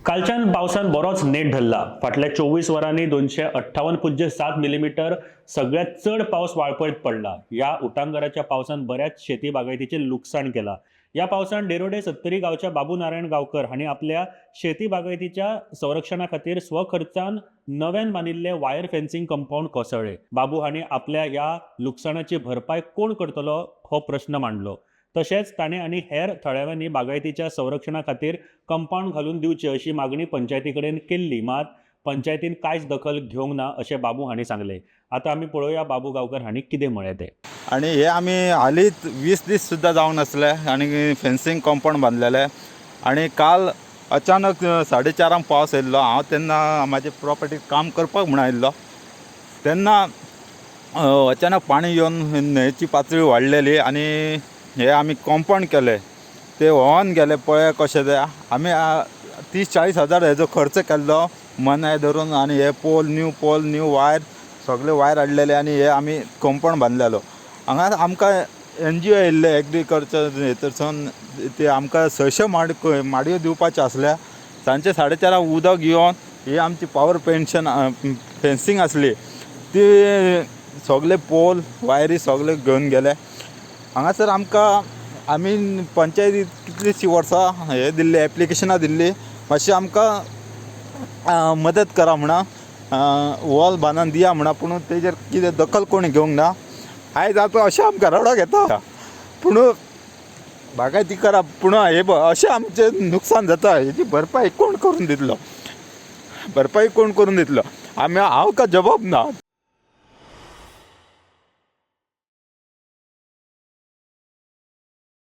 कालच्यान पावसान बरोच नेट धरला। फाटल्या 24 वरांनी 258.7 मिलीमीटर सगळ्यात चड पावस वाळपयत पडला। या उटंगाराच्या पावसान बऱ्याच शेती बागायतीचे लुकसाण केला। या पावसान डेरोडे 70 गावच्या बाबू नारायण गावकर हांणी आपल्या शेती बागायतीच्या संरक्षणा खातीर स्वखर्चान नव्यान बांदिल्ले वायर फेन्सिंग कंपाऊंड कोसळ्ळे। बाबू हांणी आपल्या या लुकसाणाची भरपाई कोण करतलो हो प्रश्न मांडलो। तशेंच ताणें आनी हेर थळाव्यांनी बागायतीच्या संरक्षणा खातीर कंपाऊंड घालून दिवचे अशी मागणी पंचायती कडेन केल्ली, मात पंचायतीन कांयच दखल घेवंक ना अशें बाबू हांणी सांगलें। आतां आमी पळोवया बाबू गांवकर हांणी कितें म्हळें तें। आणि हे आमी हालींच 20 दीस सुद्दां जावन आसले आनी फेन्सिंग कंपाऊंड बांदलेले आणि काल अचानक 4:30 पावस येयल्लो। हांव तेन्ना म्हाजे प्रॉपर्टीक काम करपाक म्हूण आयिल्लो तेन्ना अचानक पाणी येवन न्हंयेची पातळी वाडलेली आणि हे आमी कंपाऊंड केले ते व्हांवन गेले। पळय कशें तें आमी 30-40 हजार हेजो खर्च केल्लो मनाय धरून आणि हे पोल न्यू वायर सगळे वायर हाडलेले आणि हे आमी कंपाऊंड बांदलेलो। हांगा आमकां NGO येयल्ले एग्रीकल्चर हेतरसून ते आमकां 600 माडयो दिवपाच्यो आसल्या। सांजचे 4:30 उदक येवन ही आमची पॉवर फेन्सिंग आसली ती सगळे पोल वायरी सगळे घेवन गेले। हांगासर आमी पंचायतीक कितलींशीं वर्सां हे दिल्ली एप्लिकेशनां दिल्ली मातशी आमकां मदत करा म्हणा वॉल बांदून दिया म्हणा, पूण तेजेर कितें दखल कोणी घेवंक ना। आयज आतां अशें आमकां रडो घेता पूण बागायती करप पूण हे अशें आमचें नुकसान जाता हेजी भरपाई कोण करून दितलो? हांव का जबाब ना